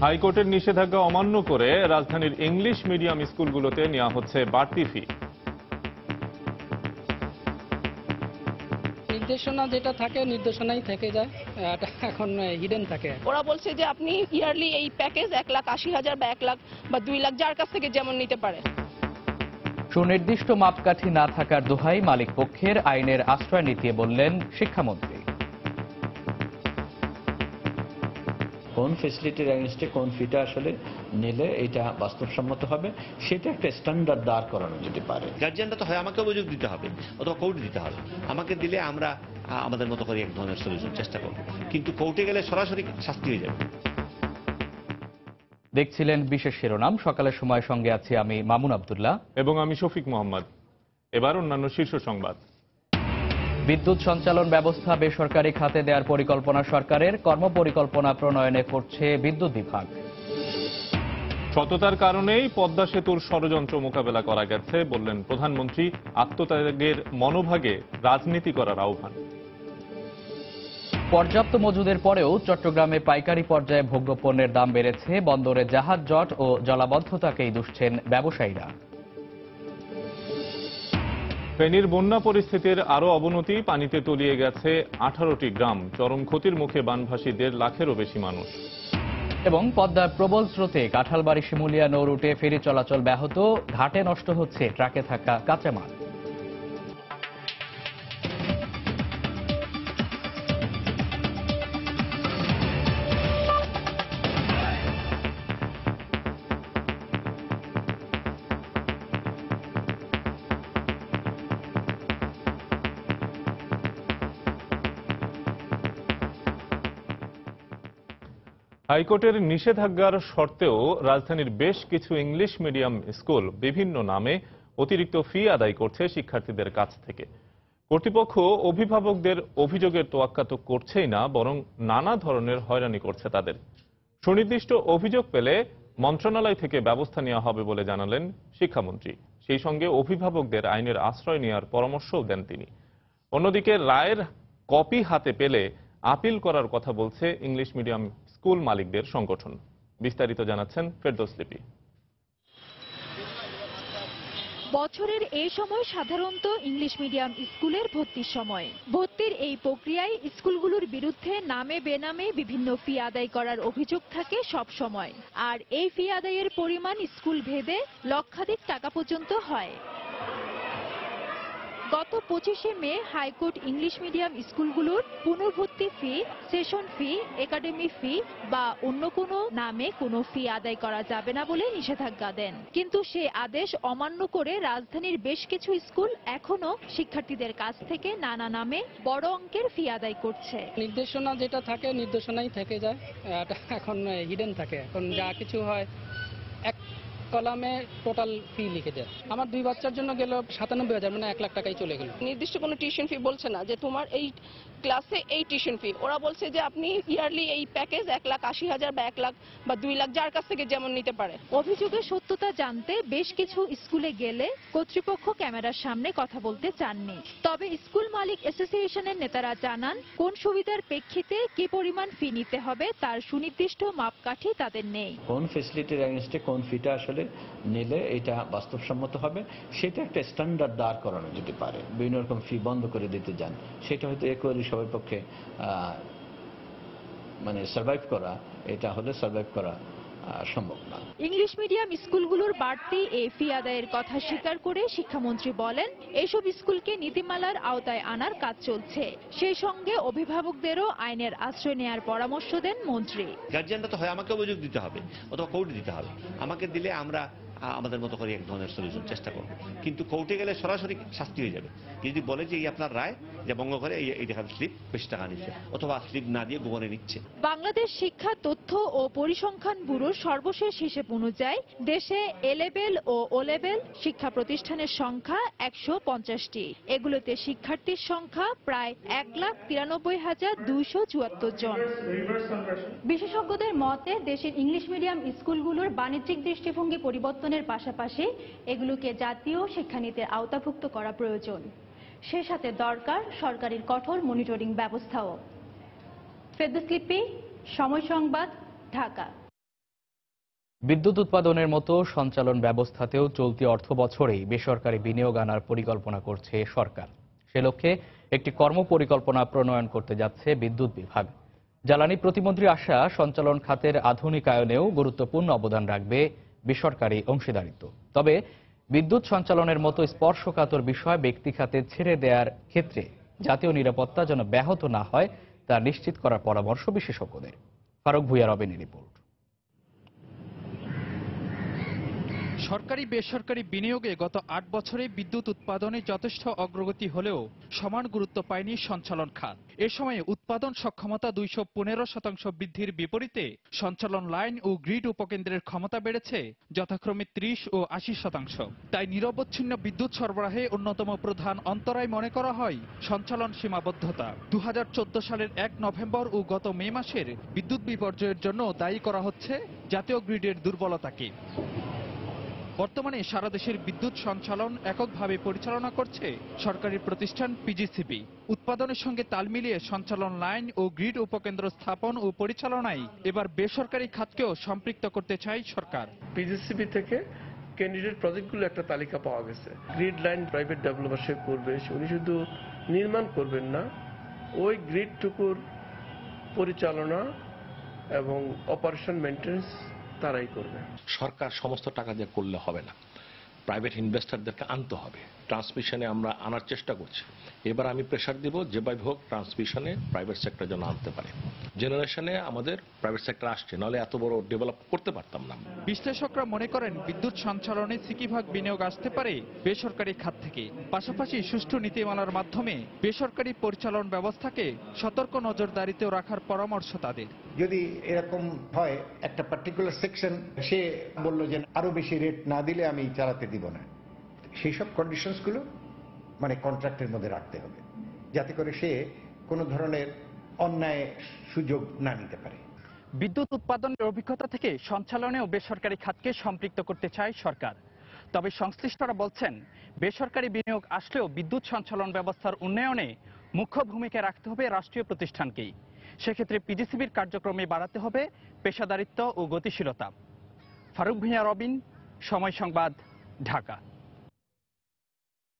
হাইকোর্টের নিষেধাজ্ঞা অমান্য করে রাজধানীর ইংলিশ মিডিয়াম স্কুলগুলোতে নেওয়া হচ্ছে বাড়তি ফি। নির্দেশনা যেটা থাকে নির্দেশনাই থেকে যায়, এটা এখন হিডেন থাকে। ওরা বলছে যে আপনি ইয়ারলি এই প্যাকেজ 1,80,000 বা 1 লাখ বা 2 লাখ যার কাছ থেকে যেমন নিতে পারে। সুনির্দিষ্ট মাপকাঠি না থাকার দোহাই মালিক পক্ষের, আইনের আশ্রয় নিতে বললেন শিক্ষামন্ত্রী। কোন ফ্যাসিলিটির এগেইনস্টে কোন ফিটা আসলে নিলে এটা বাস্তবসম্মত হবে, সেটা একটা স্ট্যান্ডার্ড দাঁড় করানো যেতে পারে। গার্জিয়ানরা তো হয় আমাকে অভিযোগ দিতে হবে অথবা কোর্টে দিতে হবে। আমাকে দিলে আমরা আমাদের মতো করে এক ধরনের সলিউশন চেষ্টা করব, কিন্তু কোর্টে গেলে সরাসরি শাস্তি হয়ে যাবে। দেখছিলেন বিশেষ শিরোনাম। সকালের সময় সঙ্গে আছি আমি মামুন আব্দুল্লাহ এবং আমি শফিক মোহাম্মদ। এবার অন্যান্য শীর্ষ সংবাদ। বিদ্যুৎ সঞ্চালন ব্যবস্থা বেসরকারি খাতে দেওয়ার পরিকল্পনা সরকারের, কর্মপরিকল্পনা প্রণয়নে করছে বিদ্যুৎ বিভাগ। সততার কারণেই পদ্মা সেতুর ষড়যন্ত্র মোকাবেলা করা গেছে বললেন প্রধানমন্ত্রী। আত্মত্যাগের মনোভাগে রাজনীতি করার আহ্বান। পর্যাপ্ত মজুদের পরেও চট্টগ্রামে পাইকারি পর্যায়ে ভোগ্যপণ্যের দাম বেড়েছে। বন্দরে জাহাজ জট ও জলাবদ্ধতাকেই দুষছেন ব্যবসায়ীরা। ফেনীর বন্যা পরিস্থিতির আরও অবনতি, পানিতে তলিয়ে গেছে 18টি গ্রাম। চরম ক্ষতির মুখে বানভাসী 1.5 লাখেরও বেশি মানুষ। এবং পদ্মার প্রবল স্রোতে কাঁঠালবাড়ি শিমুলিয়া নৌ রুটে ফেরি চলাচল ব্যাহত, ঘাটে নষ্ট হচ্ছে ট্রাকে থাকা কাঁচামাল। হাইকোর্টের নিষেধাজ্ঞার সত্ত্বেও রাজধানীর বেশ কিছু ইংলিশ মিডিয়াম স্কুল বিভিন্ন নামে অতিরিক্ত ফি আদায় করছে শিক্ষার্থীদের কাছ থেকে। কর্তৃপক্ষ অভিভাবকদের অভিযোগের তোয়াক্কা তো করছেই না, বরং নানা ধরনের হয়রানি করছে তাদের। সুনির্দিষ্ট অভিযোগ পেলে মন্ত্রণালয় থেকে ব্যবস্থা নেওয়া হবে বলে জানালেন শিক্ষামন্ত্রী। সেই সঙ্গে অভিভাবকদের আইনের আশ্রয় নেওয়ার পরামর্শও দেন তিনি। অন্যদিকে রায়ের কপি হাতে পেলে আপিল করার কথা বলছে ইংলিশ মিডিয়াম স্কুল মালিকদের সংগঠন। বিস্তারিত জানাচ্ছেন ফেরদৌস লিপি। বছরের এই সময় সাধারণত ইংলিশ মিডিয়াম স্কুলের ভর্তির সময়। ভর্তির এই প্রক্রিয়ায় স্কুলগুলোর বিরুদ্ধে নামে বেনামে বিভিন্ন ফি আদায় করার অভিযোগ থাকে সব সময়। আর এই ফি আদায়ের পরিমাণ স্কুল ভেদে লক্ষাধিক টাকা পর্যন্ত হয়। গত 25শে মে হাইকোর্ট ইংলিশ মিডিয়াম স্কুলগুলোর পুনর্ভর্তি ফি, সেশন ফি, একাডেমি ফি বা অন্য কোনো নামে কোনো ফি আদায় করা যাবে না বলে নিষেধাজ্ঞা দেন। কিন্তু সে আদেশ অমান্য করে রাজধানীর বেশ কিছু স্কুল এখনো শিক্ষার্থীদের কাছ থেকে নানা নামে বড় অঙ্কের ফি আদায় করছে। নির্দেশনা যেটা থাকে নির্দেশনাই থেকে যায়, এটা এখন হিডেন থাকে। এখন যা কিছু হয় এক কলামে টোটাল ফি লিখে দেয়। আমার 2 বাচ্চার জন্য গেল 97,000, মানে 1 লাখ টাকাই চলে গেল। নির্দিষ্ট কোনো টিউশন ফি বলছে না যে তোমার এই ক্লাসে এই টিউশন ফি। ওরা বলছে যে আপনি ইয়ারলি এই প্যাকেজ 1,80,000 বা 1 লাখ বা 2 লাখ যার কাছ থেকে যেমন নিতে পারে। অভিযোগের সত্যতা জানতে বেশ কিছু স্কুলে গেলে কর্তৃপক্ষ ক্যামেরার সামনে কথা বলতে চাননি। তবে স্কুল মালিক অ্যাসোসিয়েশনের নেতারা জানান, কোন সুবিধার প্রেক্ষিতে কি পরিমাণ ফি নিতে হবে তার সুনির্দিষ্ট মাপকাঠি তাদের নেই। কোন ফ্যাসিলিটির এগেইনস্টে কোন ফিটা আসলে নিলে এটা বাস্তবসম্মত হবে, সেটা একটা স্ট্যান্ডার্ড দাঁড় করানো যেতে পারে। বিভিন্ন রকম ফি বন্ধ করে দিতে যান, সেটা হয়তো একবারই সবার পক্ষে মানে সার্ভাইভ করা, এটা হলে সার্ভাইভ করা সম্ভব না। ইংলিশ মিডিয়াম স্কুলগুলোর বাড়তি এই ফি আদায়ের কথা স্বীকার করে শিক্ষামন্ত্রী বলেন, এইসব স্কুলকে নীতিমালার আওতায় আনার কাজ চলছে। সেই সঙ্গে অভিভাবকদেরও আইনের আশ্রয় নেওয়ার পরামর্শ দেন মন্ত্রী। গার্জিয়ানরা তো হয় আমাকে অভিযোগ দিতে হবে অথবা কোর্টে দিতে হবে। আমাকে দিলে আমরা আমাদের মতো করে এক ধরনের সলিউশন চেষ্টা করব, কিন্তু কোর্টে গেলে সরাসরি শাস্তি হয়ে যাবে। যদি বলে যে এই আপনার রায় যে ভঙ্গ করে এই দেখার স্লিপ 20 টাকা নিচ্ছে অথবা স্লিপ না দিয়ে গোপনে নিচ্ছে। বাংলাদেশ শিক্ষা তথ্য ও পরিসংখ্যান ব্যুরোর সর্বশেষ হিসেব অনুযায়ী দেশে এ লেভেল ও ও লেভেল শিক্ষা প্রতিষ্ঠানের সংখ্যা 150টি। এগুলোতে শিক্ষার্থীর সংখ্যা প্রায় 1,93,274 জন। বিশেষজ্ঞদের মতে দেশের ইংলিশ মিডিয়াম স্কুলগুলোর বাণিজ্যিক দৃষ্টিভঙ্গি পরিবর্তনের পাশাপাশি এগুলোকে জাতীয় শিক্ষানীতির আওতাভুক্ত করা প্রয়োজন। সে সাথে দরকার সরকারের কঠোর মনিটরিং ব্যবস্থাও। ফেরদৌস লিপি, সময় সংবাদ, ঢাকা। বিদ্যুৎ উৎপাদনের মতো সঞ্চালন ব্যবস্থাতেও চলতি অর্থবছরেই বেসরকারি বিনিয়োগ আনার পরিকল্পনা করছে সরকার। সে লক্ষ্যে একটি কর্মপরিকল্পনা প্রণয়ন করতে যাচ্ছে বিদ্যুৎ বিভাগ। জ্বালানি প্রতিমন্ত্রী আশা, সঞ্চালন খাতের আধুনিকায়নেও গুরুত্বপূর্ণ অবদান রাখবে বেসরকারি অংশীদারিত্ব। তবে বিদ্যুৎ সঞ্চালনের মতো স্পর্শকাতর বিষয় ব্যক্তি খাতে ছেড়ে দেওয়ার ক্ষেত্রে জাতীয় নিরাপত্তা যেন ব্যাহত না হয় তা নিশ্চিত করার পরামর্শ বিশেষজ্ঞদের। ফারুক ভুঁইয়া রবিনের রিপোর্ট। সরকারি বেসরকারি বিনিয়োগে গত ৮ বছরে বিদ্যুৎ উৎপাদনে যথেষ্ট অগ্রগতি হলেও সমান গুরুত্ব পায়নি সঞ্চালন খাত। এ সময়ে উৎপাদন সক্ষমতা ২১৫% বৃদ্ধির বিপরীতে সঞ্চালন লাইন ও গ্রিড উপকেন্দ্রের ক্ষমতা বেড়েছে যথাক্রমে ৩০ ও ৮০%। তাই নিরবচ্ছিন্ন বিদ্যুৎ সরবরাহে অন্যতম প্রধান অন্তরায় মনে করা হয় সঞ্চালন সীমাবদ্ধতা। ২০১৪ সালের ১ নভেম্বর ও গত মে মাসের বিদ্যুৎ বিপর্যয়ের জন্য দায়ী করা হচ্ছে জাতীয় গ্রিডের দুর্বলতাকে। বর্তমানে সারা দেশের বিদ্যুৎ সঞ্চালন এককভাবে পরিচালনা করছে সরকারি প্রতিষ্ঠান পিজিসিবি। উৎপাদনের সঙ্গে তাল মিলিয়ে সঞ্চালন লাইন ও গ্রিড উপকেন্দ্র স্থাপন ও পরিচালনায় এবার বেসরকারি খাতকেও সম্পৃক্ত করতে চায় সরকার। পিজিসিবি থেকে ক্যান্ডিডেট প্রজেক্টগুলো একটা তালিকা পাওয়া গেছে। গ্রিড লাইন প্রাইভেট ডেভেলপার করবে, উনি শুধু নির্মাণ করবেন না, ওই গ্রিডটুকুর পরিচালনা এবং অপারেশন মেইনটেনেন্স তারাই করবে। সরকার সমস্ত টাকা দিয়ে করলে হবে না, প্রাইভেট ইনভেস্টরদেরকে আনতে হবে। ট্রান্সমিশনে আমরা আনার চেষ্টা করছি। এবার আমি প্রেশার দিব যেভাবে হোক ট্রান্সমিশনে প্রাইভেট সেক্টর যেন আনতে পারে। জেনারেশনে আমাদের প্রাইভেট সেক্টর আসছে, নাহলে এত বড় ডেভেলপ করতে পারতাম না। বিশ্লেষকরা মনে করেন বিদ্যুৎ সঞ্চালনে সিকিভাগ বিনিয়োগ আসতে পারে বেসরকারি খাত থেকে। পাশাপাশি সুষ্ঠু নীতিমালার মাধ্যমে বেসরকারি পরিচালন ব্যবস্থাকে সতর্ক নজরদারিতেও রাখার পরামর্শ তাদের। যদি এরকম হয় একটা পার্টিকুলার সেকশন সে বলল যে আরো বেশি রেট না দিলে আমি চালাতে দিব না, সেই সব কন্ডিশনসগুলো মানে কন্ট্রাক্টের মধ্যে রাখতে হবে, যাতে করে সে কোনো ধরনের অন্যায় সুযোগ না নিতে পারে। বিদ্যুৎ উৎপাদনের অভিজ্ঞতা থেকে সঞ্চালনে ও বেসরকারি খাতকে সম্পৃক্ত করতে চায় সরকার। তবে সংশ্লিষ্টরা বলছেন বেসরকারি বিনিয়োগ আসলেও বিদ্যুৎ সঞ্চালন ব্যবস্থার উন্নয়নে মুখ্য ভূমিকা রাখতে হবে রাষ্ট্রীয় প্রতিষ্ঠানকেই। সেক্ষেত্রে পিজিসিবির কার্যক্রমে বাড়াতে হবে পেশাদারিত্ব ও গতিশীলতা। ফারুক ভুঁইয়া রবিন, সময় সংবাদ, ঢাকা।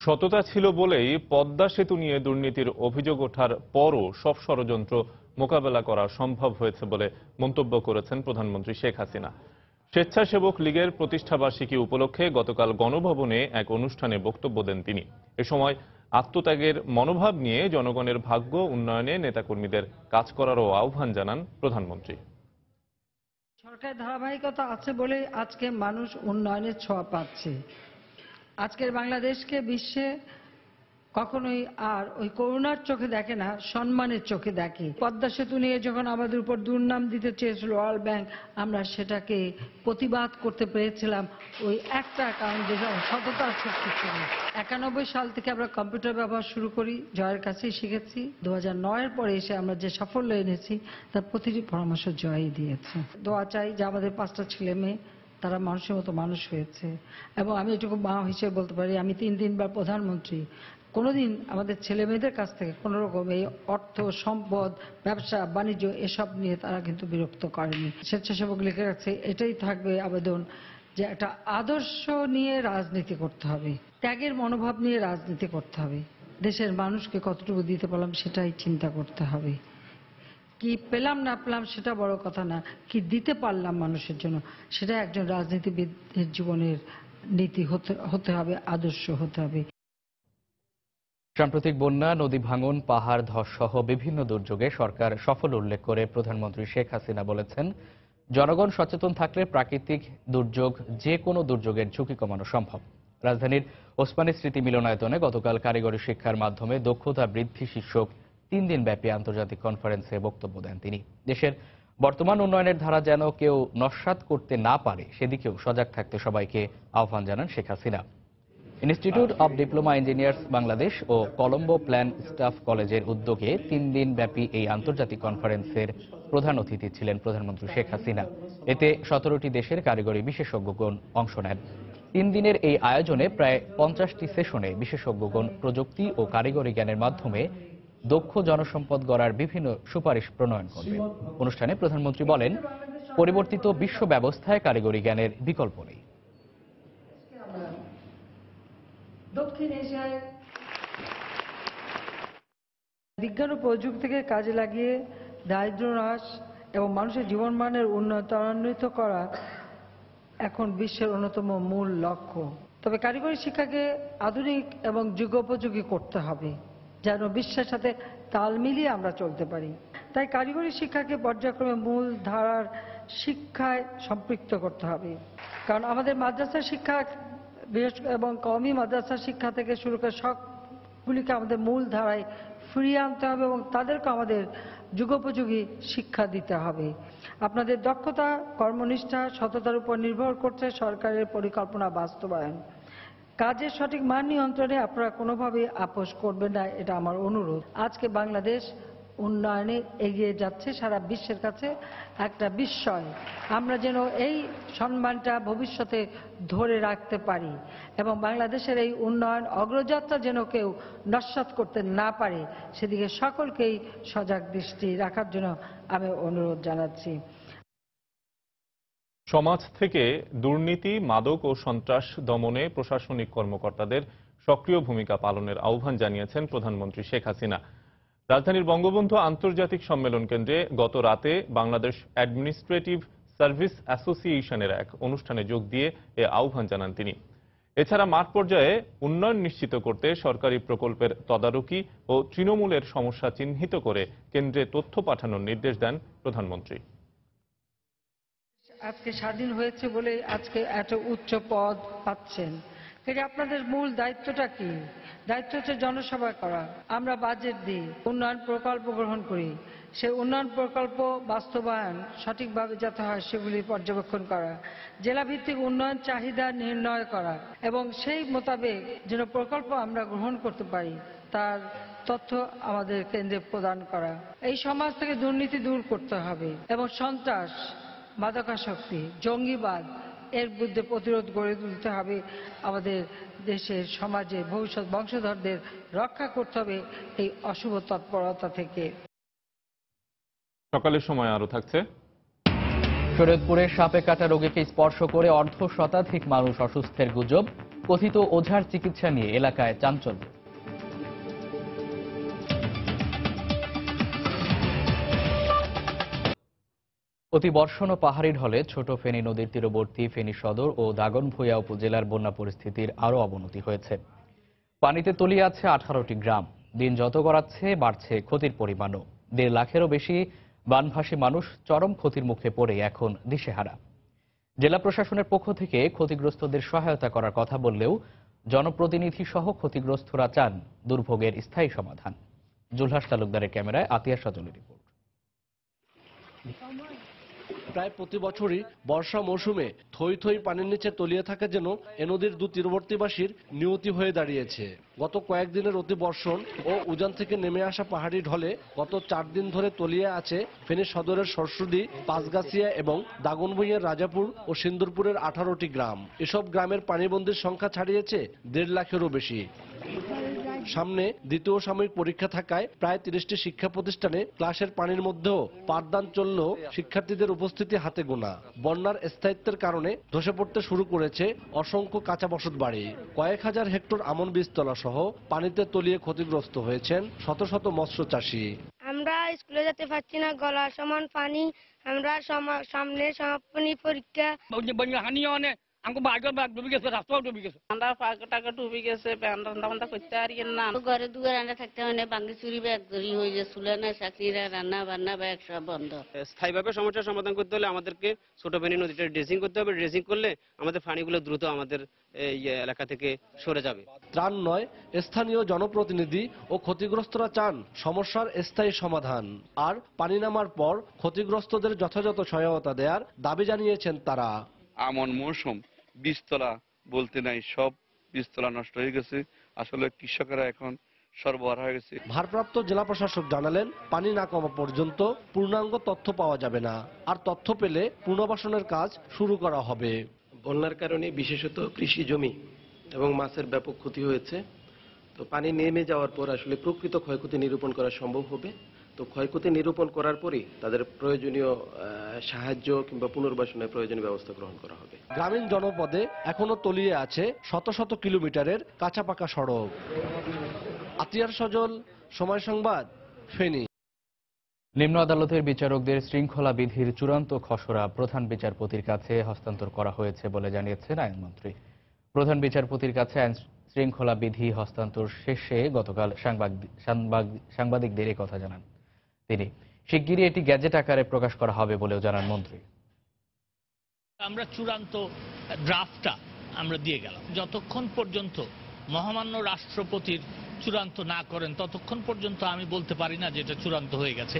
সততা ছিল বলেই পদ্মা সেতু নিয়ে দুর্নীতির অভিযোগ ওঠার পরও সব ষড়যন্ত্র মোকাবেলা করা সম্ভব হয়েছে বলে মন্তব্য করেছেন প্রধানমন্ত্রী শেখ হাসিনা। স্বেচ্ছাসেবক লীগের প্রতিষ্ঠাবার্ষিকী উপলক্ষে গতকাল গণভবনে এক অনুষ্ঠানে বক্তব্য দেন তিনি। এ সময় আত্মত্যাগের মনোভাব নিয়ে জনগণের ভাগ্য উন্নয়নে নেতাকর্মীদের কাজ করারও আহ্বান জানান প্রধানমন্ত্রী। সরকারের ধারাবাহিকতা আছে বলে আজকে মানুষ উন্নয়নের ছোঁয়া পাচ্ছে। আজকের বাংলাদেশকে বিশ্বে কখনোই আর ওই করুণার চোখে দেখে না, সম্মানের চোখে দেখে। পদ্মা সেতু নিয়ে যখন আমাদের উপর দুর্নাম দিতে চেয়েছিল ওয়ার্ল্ড ব্যাংক, আমরা সেটাকে প্রতিবাদ করতে পেরেছিলাম ওই একটা কারণ, যে সততার শক্তি ছিল। 91 সাল থেকে আমরা কম্পিউটার ব্যবহার শুরু করি, জয়ের কাছেই শিখেছি। 2009-এর পরে এসে আমরা যে সাফল্য এনেছি তার প্রতিটি পরামর্শ জয়ই দিয়েছে। দোয়া চাই যে আমাদের 5টা ছেলে মেয়ে তারা মানুষের মতো মানুষ হয়েছে, এবং আমি এটুকু মা হিসেবে বলতে পারি আমি 3 বার প্রধানমন্ত্রী, কোনোদিন আমাদের ছেলে মেয়েদের কাছ থেকে কোনো রকম এই অর্থ সম্পদ ব্যবসা বাণিজ্য এসব নিয়ে তারা কিন্তু বিরক্ত করেনি। স্বেচ্ছাসেবক লীগের কাছে এটাই থাকবে আবেদন যে একটা আদর্শ নিয়ে রাজনীতি করতে হবে, ত্যাগের মনোভাব নিয়ে রাজনীতি করতে হবে। দেশের মানুষকে কতটুকু দিতে পারলাম সেটাই চিন্তা করতে হবে। কি পেলাম না পেলাম সেটা বড় কথা না, কি দিতে পারলাম মানুষের জন্য সেটা একজন রাজনীতিবিদের জীবনের নীতি হতে হবে, আদর্শ হতে হবে। সাম্প্রতিক বন্যা, নদী ভাঙন, পাহাড় ধস সহ বিভিন্ন দুর্যোগে সরকার সফল উল্লেখ করে প্রধানমন্ত্রী শেখ হাসিনা বলেছেন, জনগণ সচেতন থাকলে প্রাকৃতিক দুর্যোগ যে কোনো দুর্যোগের ঝুঁকি কমানো সম্ভব। রাজধানীর ওসমানী স্মৃতি মিলনায়তনে গতকাল কারিগরি শিক্ষার মাধ্যমে দক্ষতা বৃদ্ধি শীর্ষক 3 দিনব্যাপী আন্তর্জাতিক কনফারেন্সে বক্তব্য দেন তিনি। দেশের বর্তমান উন্নয়নের ধারা যেন কেউ নস্যাৎ করতে না পারে সেদিকেও সজাগ থাকতে সবাইকে আহ্বান জানান Sheikh Hasina. Institute of Diploma Engineers Bangladesh ও কলম্বো প্ল্যান স্টাফ কলেজের উদ্যোগে 3 দিনব্যাপী এই আন্তর্জাতিক কনফারেন্সের প্রধান অতিথি ছিলেন প্রধানমন্ত্রী শেখ হাসিনা। এতে 17টি দেশের কারিগরি বিশেষজ্ঞগণ অংশ নেন। 3 দিনের এই আয়োজনে প্রায় 50টি সেশনে বিশেষজ্ঞগণ প্রযুক্তি ও কারিগরি জ্ঞানের মাধ্যমে দক্ষ জনসম্পদ গড়ার বিভিন্ন সুপারিশ প্রণয়ন করবে। অনুষ্ঠানে প্রধানমন্ত্রী বলেন, পরিবর্তিত বিশ্ব ব্যবস্থায় কারিগরি জ্ঞানের বিকল্প নেই। দক্ষিণ এশিয়ায় বিজ্ঞান ও প্রযুক্তিকে কাজে লাগিয়ে দারিদ্র্য হ্রাস এবং মানুষের জীবনমানের উন্নয়ন ত্বরান্বিত করা এখন বিশ্বের অন্যতম মূল লক্ষ্য। তবে কারিগরি শিক্ষাকে আধুনিক এবং যুগোপযোগী করতে হবে, যেন বিশ্বের সাথে তাল মিলিয়ে আমরা চলতে পারি। তাই কারিগরি শিক্ষাকে পর্যায়ক্রমে মূল ধারার শিক্ষায় সম্পৃক্ত করতে হবে। কারণ আমাদের মাদ্রাসা শিক্ষা এবং কওমি মাদ্রাসা শিক্ষা থেকে শুরু করে সবগুলিকে আমাদের মূল ধারায় ফিরিয়ে আনতে হবে এবং তাদেরকে আমাদের যুগোপযোগী শিক্ষা দিতে হবে। আপনাদের দক্ষতা, কর্মনিষ্ঠা, সততার উপর নির্ভর করছে সরকারের পরিকল্পনা বাস্তবায়ন। কাজের সঠিক মান নিয়ন্ত্রণে আপনারা কোনোভাবেই আপোষ করবেন না, এটা আমার অনুরোধ। আজকে বাংলাদেশ উন্নয়নে এগিয়ে যাচ্ছে, সারা বিশ্বের কাছে একটা বিস্ময়। আমরা যেন এই সম্মানটা ভবিষ্যতে ধরে রাখতে পারি এবং বাংলাদেশের এই উন্নয়ন অগ্রযাত্রা যেন কেউ নস্যাৎ করতে না পারে, সেদিকে সকলকেই সজাগ দৃষ্টি রাখার জন্য আমি অনুরোধ জানাচ্ছি। সমাজ থেকে দুর্নীতি, মাদক ও সন্ত্রাস দমনে প্রশাসনিক কর্মকর্তাদের সক্রিয় ভূমিকা পালনের আহ্বান জানিয়েছেন প্রধানমন্ত্রী শেখ হাসিনা। রাজধানীর বঙ্গবন্ধু আন্তর্জাতিক সম্মেলন কেন্দ্রে গত রাতে বাংলাদেশ অ্যাডমিনিস্ট্রেটিভ সার্ভিস অ্যাসোসিয়েশনের এক অনুষ্ঠানে যোগ দিয়ে এ আহ্বান জানান তিনি। এছাড়া মাঠ পর্যায়ে উন্নয়ন নিশ্চিত করতে সরকারি প্রকল্পের তদারকি ও তৃণমূলের সমস্যা চিহ্নিত করে কেন্দ্রে তথ্য পাঠানোর নির্দেশ দেন প্রধানমন্ত্রী। আজকে স্বাধীন হয়েছে বলে আজকে এত উচ্চ পদ পাচ্ছেন, কিন্তু আপনাদের মূল দায়িত্বটা কি? দায়িত্ব হচ্ছে জনসভা করা। আমরা বাজেট দিই, উন্নয়ন প্রকল্প গ্রহণ করি, সেই উন্নয়ন প্রকল্প বাস্তবায়ন সঠিকভাবে যাতে হয় সেগুলি পর্যবেক্ষণ করা, জেলা ভিত্তিক উন্নয়ন চাহিদা নির্ণয় করা এবং সেই মোতাবেক যেন প্রকল্প আমরা গ্রহণ করতে পারি তার তথ্য আমাদের কেন্দ্রে প্রদান করা। এই সমাজ থেকে দুর্নীতি দূর করতে হবে এবং সন্ত্রাস, মাদকাসক্তি, জঙ্গিবাদ এর বিরুদ্ধে প্রতিরোধ গড়ে তুলতে হবে। আমাদের দেশের সমাজে ভবিষ্যৎ বংশধরদের রক্ষা করতে হবে এই অশুভ তৎপরতা থেকে। সকালের সময় আরো থাকছে। শরীয়তপুরে সাপে কাটা রোগীকে স্পর্শ করে অর্ধ শতাধিক মানুষ অসুস্থের গুজব, কথিত ওঝার চিকিৎসা নিয়ে এলাকায় চাঞ্চল্য। অতিবর্ষণ ও পাহাড়ি ঢলে ছোট ফেনী নদীর তীরবর্তী ফেনী সদর ও দাগনভূঞা উপজেলার বন্যা পরিস্থিতির আরও অবনতি হয়েছে। পানিতে তলিয়ে আছে 18টি গ্রাম। দিন যত গড়াচ্ছে বাড়ছে ক্ষতির পরিমাণও। 1.5 লাখেরও বেশি বানভাসী মানুষ চরম ক্ষতির মুখে পড়ে এখন দিশেহারা। জেলা প্রশাসনের পক্ষ থেকে ক্ষতিগ্রস্তদের সহায়তা করার কথা বললেও জনপ্রতিনিধি সহ ক্ষতিগ্রস্তরা চান দুর্ভোগের স্থায়ী সমাধান। জুলহাস তালুকদারের ক্যামেরায় আতিয়া সজলের রিপোর্ট। প্রায় প্রতি বছরই বর্ষা মৌসুমে থই থই পানির নিচে তলিয়ে থাকে যেন এ নদীর দু তীরবর্তীবাসীর নিয়তি হয়ে দাঁড়িয়েছে। গত কয়েকদিনের অতিবর্ষণ ও উজান থেকে নেমে আসা পাহাড়ি ঢলে গত 4 দিন ধরে তলিয়ে আছে ফেনী সদরের সরসুদি, পাঁচগাছিয়া এবং দাগনভূঞার রাজাপুর ও সিন্দুরপুরের 18টি গ্রাম। এসব গ্রামের পানিবন্দীর সংখ্যা ছাড়িয়েছে 1.5 লাখেরও বেশি। সামনে দ্বিতীয় সাময়িক পরীক্ষা থাকায় প্রায় 30টি শিক্ষা প্রতিষ্ঠানে ক্লাসের পানির মধ্যেও পাঠদান চললেও শিক্ষার্থীদের উপস্থিতি হাতে গোনা। বন্যার স্থায়িত্বের কারণে ধসে পড়তে শুরু করেছে অসংখ্য কাঁচা বসত বাড়ি। কয়েক হাজার হেক্টর আমন বীজতলা সহ পানিতে তলিয়ে ক্ষতিগ্রস্ত হয়েছেন শত শত মৎস্য চাষী। আমরা স্কুলে যেতে পারছি না, গলার সমান পানি। আমরা সামনে সমাপনী পরীক্ষা ঘরে দুয়ার রান্না থাকতে হয় না, বাঙ্গি চুরি ব্যাগ ধরি হয়ে যায়, চুলা না চাকরিরা রান্না বান্না ব্যাগ সব বন্ধ। স্থায়ীভাবে সমস্যার সমাধান করতে হলে আমাদেরকে ছোট ফেনী নদীটা ড্রেজিং করতে হবে। ড্রেজিং করলে আমাদের পানিগুলো দ্রুত আমাদের এই এলাকা থেকে সরে যাবে। ত্রাণ নয়, স্থানীয় জনপ্রতিনিধি ও ক্ষতিগ্রস্তরা চান সমস্যার স্থায়ী সমাধান। আর পানি নামার পর ক্ষতিগ্রস্তদের যথাযথ সহায়তা দেওয়ার দাবি জানিয়েছেন তারা। আমন মৌসুম, বীজতলা বলতে নাই, সব বীজতলা নষ্ট হয়ে গেছে। আসলে কৃষকেরা এখন সর্বহারা হয়ে গেছে। ভারপ্রাপ্ত জেলা প্রশাসক জানালেন, পানি না কমা পর্যন্ত পূর্ণাঙ্গ তথ্য পাওয়া যাবে না, আর তথ্য পেলে পুনর্বাসনের কাজ শুরু করা হবে। বন্যার কারণে বিশেষত কৃষি জমি এবং মাছের ব্যাপক ক্ষতি হয়েছে। তো পানি নেমে যাওয়ার পর আসলে প্রকৃত ক্ষয়ক্ষতি নিরূপণ করা সম্ভব হবে। তো ক্ষয়ক্ষতি নিরূপণ করার পরই তাদের প্রয়োজনীয় সাহায্য কিংবা পুনর্বাসনের প্রয়োজনীয় ব্যবস্থা গ্রহণ করা হবে। গ্রামীণ জনপদে এখনো তলিয়ে আছে শত শত কিলোমিটারের কাঁচা পাকা সড়ক। আতিয়ার সজল, সময় সংবাদ, ফেনী। নিম্ন আদালতের বিচারকদের শৃঙ্খলা বিধির চূড়ান্ত খসড়া প্রধান বিচারপতির কাছে হস্তান্তর করা হয়েছে বলে জানিয়েছেন আইনমন্ত্রী। প্রধান বিচারপতির কাছে আইন শৃঙ্খলা বিধি হস্তান্তর শেষে গতকাল সাংবাদিকদের এই কথা জানান তিনি। শিগগিরই এটি গ্যাজেট আকারে প্রকাশ করা হবে বলেও জানান মন্ত্রী। আমরা চূড়ান্ত ড্রাফটটা আমরা দিয়ে গেলাম। যতক্ষণ পর্যন্ত মহামান্য রাষ্ট্রপতির চূড়ান্ত না করেন ততক্ষণ পর্যন্ত আমি বলতে পারি না যে এটা চূড়ান্ত হয়ে গেছে।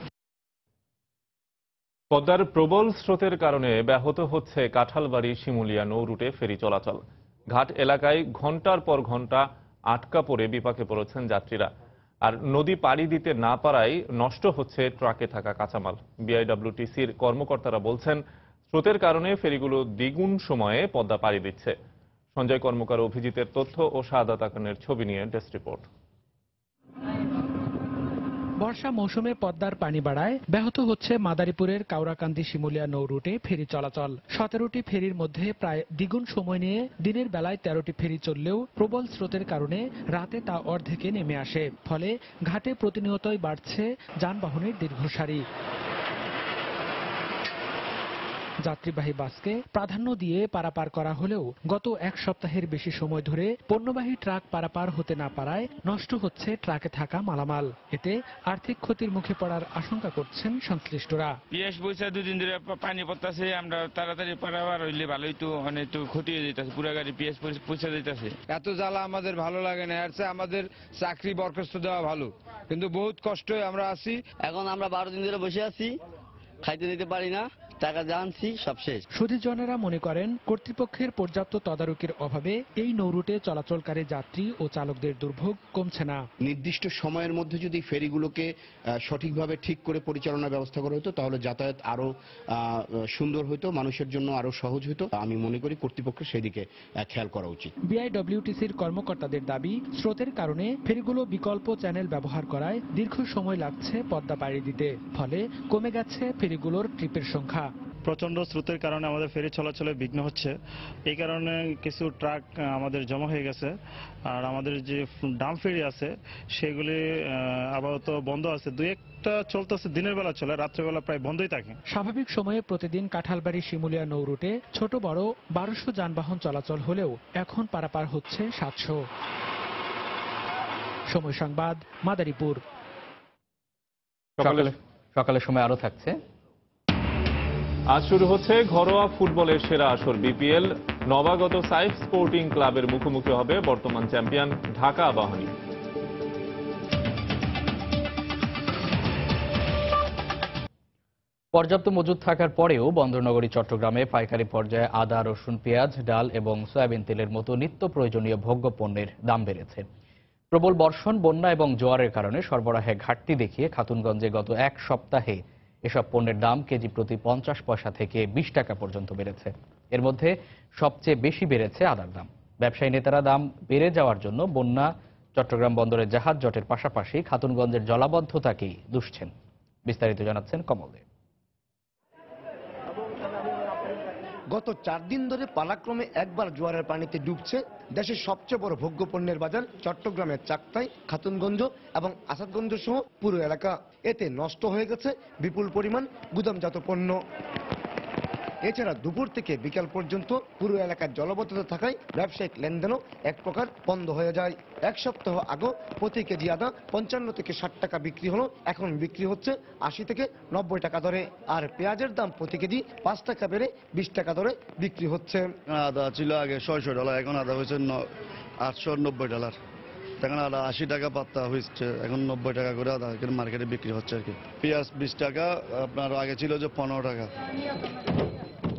পদ্মার প্রবল স্রোতের কারণে ব্যাহত হচ্ছে কাঁঠালবাড়ি শিমুলিয়া নৌ রুটে ফেরি চলাচল। ঘাট এলাকায় ঘন্টার পর ঘন্টা আটকা পড়ে বিপাকে পড়েছেন যাত্রীরা। আর নদী পাড়ি দিতে না পারায় নষ্ট হচ্ছে ট্রাকে থাকা কাঁচামাল। বিআইডব্লিউটিসির কর্মকর্তারা বলছেন, স্রোতের কারণে ফেরিগুলো দ্বিগুণ সময়ে পদ্মা পাড়ি দিচ্ছে। সঞ্জয় কর্মকার অভিজিতের তথ্য ও শাহাদাত আকানের ছবি নিয়ে ডেস্ক রিপোর্ট। বর্ষা মৌসুমে পদ্মার পানি বাড়ায় ব্যাহত হচ্ছে মাদারীপুরের কাউরাকান্দি শিমুলিয়া নৌ রুটে ফেরি চলাচল। 17টি ফেরির মধ্যে প্রায় দ্বিগুণ সময় নিয়ে দিনের বেলায় 13টি ফেরি চললেও প্রবল স্রোতের কারণে রাতে তা অর্ধেকে নেমে আসে। ফলে ঘাটে প্রতিনিয়তই বাড়ছে যানবাহনের দীর্ঘ সারি। যাত্রীবাহী বাসকে প্রাধান্য দিয়ে পারাপার করা হলেও গত এক সপ্তাহের বেশি সময় ধরে পণ্যবাহী ট্রাক পারাপার হতে না পারায় নষ্ট হচ্ছে ট্রাকে থাকা মালামাল। এতে আর্থিক ক্ষতির মুখে পড়ার আশঙ্কা করছেন সংশ্লিষ্টরা। পিএস পয়সা দুদিন ধরে পানি পড়তেছে, আমরা তাড়াতাড়ি পারাপার হইলে ভালোই, তো অনেক তো ক্ষতি হয়ে যেতেছে, পুরো গাড়ি পিএস পয়সা দিতেছে। এত জ্বালা আমাদের ভালো লাগে না, এর চেয়ে আমাদের চাকরি বরখাস্ত দেওয়া ভালো, কিন্তু বহুত কষ্টে আমরা আছি। এখন আমরা 12 দিন ধরে বসে আছি, খাইতে দিতে পারি না, টাকা জানছি সব শেষ। সুধীজনেরা মনে করেন কর্তৃপক্ষের পর্যাপ্ত তদারকির অভাবে এই নৌরুটে চলাচলকারী যাত্রী ও চালকদের দুর্ভোগ কমছে না। নির্দিষ্ট সময়ের মধ্যে যদি ফেরিগুলোকে সঠিকভাবে ঠিক করে পরিচালনার ব্যবস্থা করা হতো তাহলে যাতায়াত আরো সুন্দর হতো, মানুষের জন্য আরো সহজ হতো। আমি মনে করি কর্তৃপক্ষের সেই দিকে খেয়াল করা উচিত। বিআইডব্লিউটিসির কর্মকর্তাদের দাবি, স্রোতের কারণে ফেরিগুলো বিকল্প চ্যানেল ব্যবহার করায় দীর্ঘ সময় লাগছে পদ্মা পাড়ি দিতে। ফলে কমে গেছে ফেরিগুলোর ট্রিপের সংখ্যা। প্রচন্ড স্রোতের কারণে আমাদের ফেরি চলাচলে বিঘ্ন হচ্ছে। এই কারণে কিছু ট্রাক আমাদের জমা হয়ে গেছে। আর আমাদের যে ডাম ফেরি আছে সেগুলি আপাতত বন্ধ আছে, দুই একটা চলতেছে, দিনের বেলা চলে, রাত্রেবেলা প্রায় বন্ধই থাকে। স্বাভাবিক সময়ে প্রতিদিন কাঁঠালবাড়ি শিমুলিয়া নৌ রুটে ছোট বড় 1200 যানবাহন চলাচল হলেও এখন পারাপার হচ্ছে 700। সময় সংবাদ, মাদারীপুর। সকালের সময় আরো থাকছে। আজ শুরু হচ্ছে ঘরোয়া ফুটবলের সেরা আসর বিপিএল। নবাগত সাইফ স্পোর্টিং ক্লাবের মুখোমুখি হবে বর্তমান চ্যাম্পিয়ন ঢাকা আবাহনী। পর্যাপ্ত মজুদ থাকার পরেও বন্দরনগরী চট্টগ্রামে পাইকারি পর্যায়ে আদা, রসুন, পেঁয়াজ, ডাল এবং সয়াবিন তেলের মতো নিত্য প্রয়োজনীয় ভোগ্য পণ্যের দাম বেড়েছে। প্রবল বর্ষণ, বন্যা এবং জোয়ারের কারণে সরবরাহে ঘাটতি দেখিয়ে খাতুনগঞ্জে গত এক সপ্তাহে এসব পণ্যের দাম কেজি প্রতি 50 পয়সা থেকে 20 টাকা পর্যন্ত বেড়েছে। এর মধ্যে সবচেয়ে বেশি বেড়েছে আদার দাম। ব্যবসায়ী নেতারা দাম বেড়ে যাওয়ার জন্য বন্যা, চট্টগ্রাম বন্দরের জাহাজ জটের পাশাপাশি খাতুনগঞ্জের জলাবদ্ধতাকেই দুষছেন। বিস্তারিত জানাচ্ছেন কমল দে। গত 4 দিন ধরে পালাক্রমে একবার জোয়ারের পানিতে ডুবছে দেশের সবচেয়ে বড় ভোগ্য পণ্যের বাজার চট্টগ্রামের চাকতাই, খাতুনগঞ্জ এবং আসাদগঞ্জ সহ পুরো এলাকা। এতে নষ্ট হয়ে গেছে বিপুল পরিমাণ গুদামজাত পণ্য। এছাড়া দুপুর থেকে বিকাল পর্যন্ত পুরো এলাকার জলাবদ্ধতা থাকায় ব্যবসায়িক লেনদেনও এক প্রকার বন্ধ হয়ে যায়। এক সপ্তাহ আগে প্রতি কেজি আদা 55 থেকে 60 টাকা বিক্রি হলো, এখন বিক্রি হচ্ছে 80 থেকে 90 টাকা দরে। আর পেঁয়াজের দাম প্রতি কেজি 5 টাকা বেড়ে 20 টাকা দরে বিক্রি হচ্ছে। আদা ছিল আগে $600, এখন আদা হয়েছে $890। এখন আদা 80 টাকা পাত্তা হয়েছে, এখন 90 টাকা করে আদা মার্কেটে বিক্রি হচ্ছে আর কি। পেঁয়াজ 20 টাকা, আপনার আগে ছিল যে 15 টাকা।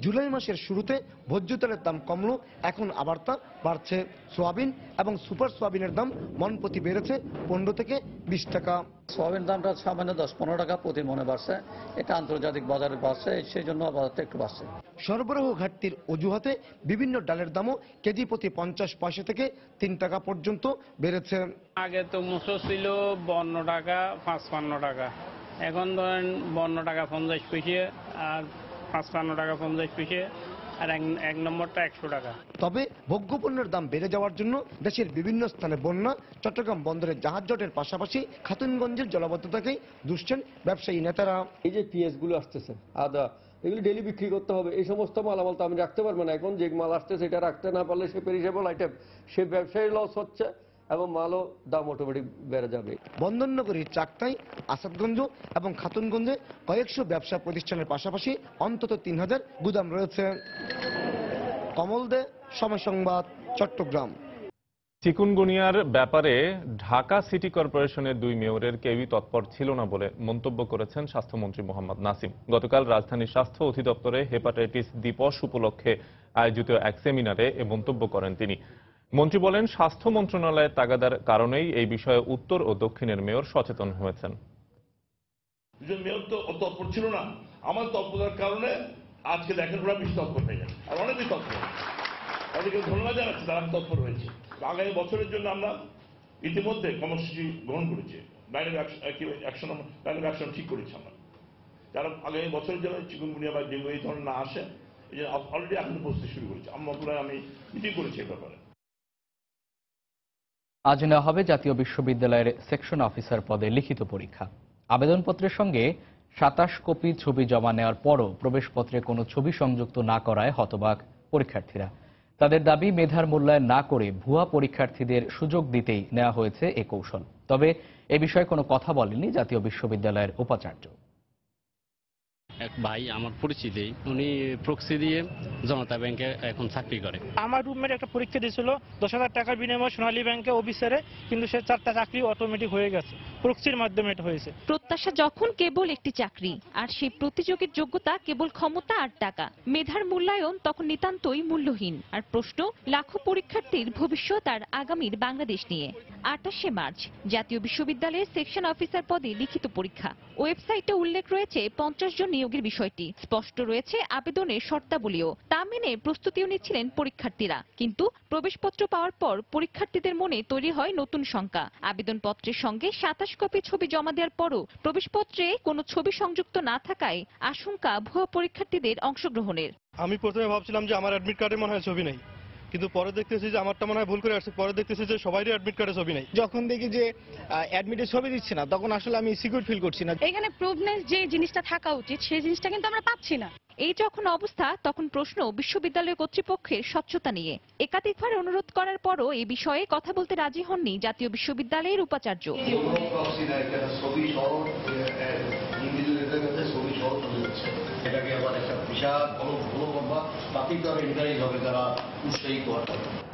জুলাই মাসের শুরুতে ভোজ্য তেলের দাম কমলো, এখন আবার তা বাড়ছে। সোয়াবিন এবং সুপার সোয়াবিনের দাম মন প্রতি বেড়েছে 15 থেকে 20 টাকা। সোয়াবিন দামটা সামান্য 10-15 টাকা প্রতি মনে বাড়ছে, এটা আন্তর্জাতিক বাজারে বাড়ছে, সেই জন্য বাজারটা একটু বাড়ছে। সরবরাহ ঘাটতির অজুহাতে বিভিন্ন ডালের দামও কেজি প্রতি 50 পয়সা থেকে 3 টাকা পর্যন্ত বেড়েছে। আগে তো মুসুর ছিল 52 টাকা, 55 টাকা, এখন ধরেন 52 টাকা 50 পয়সা আর 55 টাকা 50 পয়সা আর এক নম্বরটা 100 টাকা। তবে ভোগ্যপণ্যের দাম বেড়ে যাওয়ার জন্য দেশের বিভিন্ন স্থানে বন্যা, চট্টগ্রাম বন্দরের জাহাজ জটের পাশাপাশি খাতুনগঞ্জের জলাবদ্ধতাকেই দুষছেন ব্যবসায়ী নেতারা। এই যে পিএস গুলো আসতেছে, আদা, এগুলো ডেলি বিক্রি করতে হবে। এই সমস্ত মালামাল তো আমি রাখতে পারবো না। এখন যে মাল আসতেছে এটা রাখতে না পারলে সে পেরিশেবল আইটেম, সে ব্যবসায়ী লস হচ্ছে এবং মালও দাম অটোমেটিক বেড়ে যাবে। বন্দরনগরীর চাকতাই, আসাদগঞ্জ এবং খাতুনগঞ্জে কয়েকশো ব্যবসা প্রতিষ্ঠানের পাশাপাশি অন্তত 3000 গুদাম রয়েছে। কমল দে, সময় সংবাদ, চট্টগ্রাম। চিকুনগুনিয়ার ব্যাপারে ঢাকা সিটি কর্পোরেশনের 2 মেয়রের কেউই তৎপর ছিল না বলে মন্তব্য করেছেন স্বাস্থ্যমন্ত্রী মোহাম্মদ নাসিম। গতকাল রাজধানীর স্বাস্থ্য অধিদপ্তরে হেপাটাইটিস দিবস উপলক্ষে আয়োজিত এক সেমিনারে এ মন্তব্য করেন তিনি। মন্ত্রী বলেন, স্বাস্থ্য মন্ত্রণালয়ের তাগাদার কারণেই এই বিষয়ে উত্তর ও দক্ষিণের মেয়র সচেতন হয়েছেন। দুজন মেয়র তো তৎপর ছিল না, আমার তৎপরতার কারণে আজকে দেখেন ওরা বেশি তৎপর হয়ে গেছে, আর অনেক বেশি তৎপর। তাদেরকে ধন্যবাদ জানাচ্ছি, তারা তৎপর হয়েছে। আগামী বছরের জন্য আমরা ইতিমধ্যে কর্মসূচি গ্রহণ করেছি, লাইন অ্যাকশন ঠিক করেছি আমরা, যারা আগামী বছরের জন্য চিকুনগুনিয়া বা ডেঙ্গু এই ধরনের না আসে, এই জন্য অলরেডি এখন প্রস্তুতি শুরু করেছি। আমি মিটিং করেছি এ ব্যাপারে। আজ নেওয়া হবে জাতীয় বিশ্ববিদ্যালয়ের সেকশন অফিসার পদে লিখিত পরীক্ষা। আবেদনপত্রের সঙ্গে 27 কপি ছবি জমা নেওয়ার পরও প্রবেশপত্রে কোনো ছবি সংযুক্ত না করায় হতবাক পরীক্ষার্থীরা। তাদের দাবি, মেধার মূল্যায়ন না করে ভুয়া পরীক্ষার্থীদের সুযোগ দিতেই নেওয়া হয়েছে এ কৌশল। তবে এ বিষয়ে কোনো কথা বলেননি জাতীয় বিশ্ববিদ্যালয়ের উপাচার্য। এক ভাই আমার পরিচিতি, উনি প্রক্সি দিয়ে জনতা ব্যাংকে এখন চাকরি করে। আমার রুমমেট একটা পরীক্ষা দিয়েছিল 10,000 টাকার বিনিময়ে সোনালী ব্যাংকে অফিসারে, কিন্তু সে 4টা চাকরি অটোমেটিক হয়ে গেছে, প্রক্সির মাধ্যমে এটা হয়েছে। প্রত্যাশা যখন কেবল একটি চাকরি, আর সেই প্রতিযোগীর যোগ্যতা কেবল ক্ষমতা আর টাকা, মেধার মূল্যায়ন তখন নিতান্তই মূল্যহীন। আর প্রশ্ন, লাখো পরীক্ষার্থীর ভবিষ্যৎ আর আগামীর বাংলাদেশ নিয়ে। 28শে মার্চ জাতীয় বিশ্ববিদ্যালয়ের সেকশন অফিসার পদে লিখিত পরীক্ষা। ওয়েবসাইটে উল্লেখ রয়েছে 50 জন নিয়োগের বিষয়টি, স্পষ্ট রয়েছে আবেদনের শর্তাবলীও। তা মেনে প্রস্তুতিও নিচ্ছিলেন পরীক্ষার্থীরা। কিন্তু প্রবেশপত্র পাওয়ার পর পরীক্ষার্থীদের মনে তৈরি হয় নতুন শঙ্কা। আবেদনপত্রের সঙ্গে 27 কপি ছবি জমা দেওয়ার পরও প্রবেশপত্রে কোনো ছবি সংযুক্ত না থাকায় আশঙ্কা ভুয়া পরীক্ষার্থীদের অংশগ্রহণের। আমি প্রথমে ভাবছিলাম যে আমার অ্যাডমিট কার্ডে মনে হয় ছবি নেই, কিন্তু পরে দেখতেছি যে আমারটা মনে হয় ভুল করে আসছে। পরে দেখতেছি যে সবারই অ্যাডমিট কার্ডে ছবি নেই। যখন দেখি যে অ্যাডমিটে ছবি দিচ্ছে না, তখন আসলে আমি সিকিউর ফিল করছি না। এখানে প্রুভনেস যে জিনিসটা থাকা উচিত, সেই জিনিসটা কিন্তু আমরা পাচ্ছি না। এই যখন অবস্থা, তখন প্রশ্ন বিশ্ববিদ্যালয় কর্তৃপক্ষের স্বচ্ছতা নিয়ে। একাধিকবার অনুরোধ করার পরও এই বিষয়ে কথা বলতে রাজি হননি জাতীয় বিশ্ববিদ্যালয়ের উপাচার্য।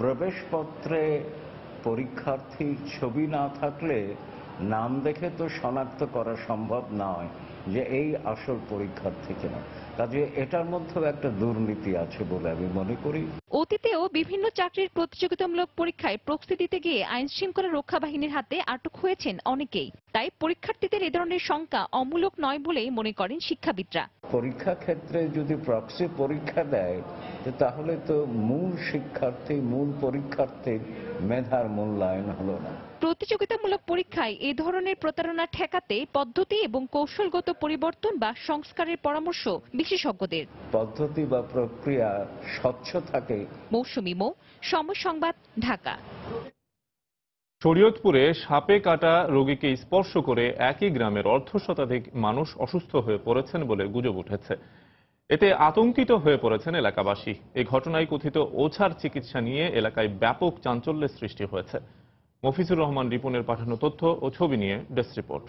প্রবেশপত্রে পরীক্ষার্থীর ছবি না থাকলে নাম দেখে তো শনাক্ত করা সম্ভব নয় যে এই আসল পরীক্ষার্থী কিনা। কাজে এটার মধ্যেও একটা দুর্নীতি আছে বলে আমি মনে করি। অতীতেও বিভিন্ন চাকরির প্রতিযোগিতামূলক পরীক্ষায় প্রস্তুতি দিতে গিয়ে আইন শৃঙ্খলা রক্ষা বাহিনীর হাতে আটক হয়েছেন অনেকেই। তাই পরীক্ষার্থীদের এ ধরনের শঙ্কা অমূলক নয় বলেই মনে করেন শিক্ষাবিদরা। পরীক্ষা ক্ষেত্রে যদি প্রক্সি পরীক্ষা দেয়, তাহলে তো মূল শিক্ষার্থী, মূল পরীক্ষার্থীর মেধার মূল্যায়ন হলো না। প্রতিযোগিতামূলক পরীক্ষায় এ ধরনের প্রতারণা ঠেকাতে পদ্ধতি এবং কৌশলগত পরিবর্তন বা সংস্কারের পরামর্শ বিশেষজ্ঞদের। পদ্ধতি বা প্রক্রিয়া স্বচ্ছ থাকে। মৌসুমী মৌ, সময় সংবাদ, ঢাকা। শরীয়তপুরে সাপে কাটা রোগীকে স্পর্শ করে একই গ্রামের অর্ধশতাধিক মানুষ অসুস্থ হয়ে পড়েছেন বলে গুজব উঠেছে। এতে আতঙ্কিত হয়ে পড়েছেন এলাকাবাসী। এই ঘটনায় কথিত ওঝার চিকিৎসা নিয়ে এলাকায় ব্যাপক চাঞ্চল্যের সৃষ্টি হয়েছে। মফিজুর রহমান রিপনের পাঠানো তথ্য ও ছবি নিয়ে ডেস্ক রিপোর্ট।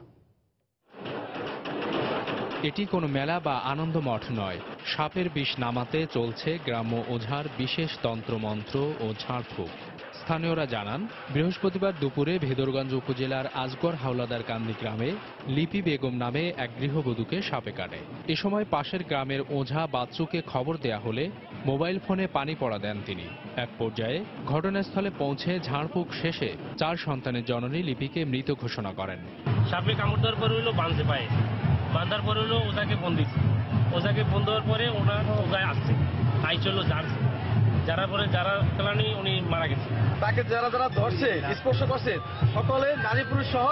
এটি কোনো মেলা বা আনন্দ মঠ নয়। সাপের বিষ নামাতে চলছে গ্রাম্য ওঝার বিশেষ তন্ত্রমন্ত্র ও ঝাড়ফুঁক। স্থানীয়রা জানান, বৃহস্পতিবার দুপুরে ভেদরগঞ্জ উপজেলার আজগর হাওলাদার কান্দি গ্রামে লিপি বেগম নামে এক গৃহবধূকে সাপে কাটে। এ সময় পাশের গ্রামের ওঝা বাচ্চুকে খবর দেয়া হলে মোবাইল ফোনে পানি পড়া দেন তিনি। এক পর্যায়ে ঘটনাস্থলে পৌঁছে ঝাড়ফুঁক শেষে 4 সন্তানের জননী লিপিকে মৃত ঘোষণা করেন। সাপে কামড় দেওয়ার পরে হলো বাঁধতে পায়, বাঁধার পরে হলো ওটাকে ফোন দিচ্ছে, ওটাকে ফোন দেওয়ার পরে ওনার ওগায় আসছে, তাই চললো জানছে, যারা পরে যারা চালানি উনি মারা গেছে। তাকে যারা যারা ধরছে, স্পর্শ করছে, সকলে নারী পুরুষ সহ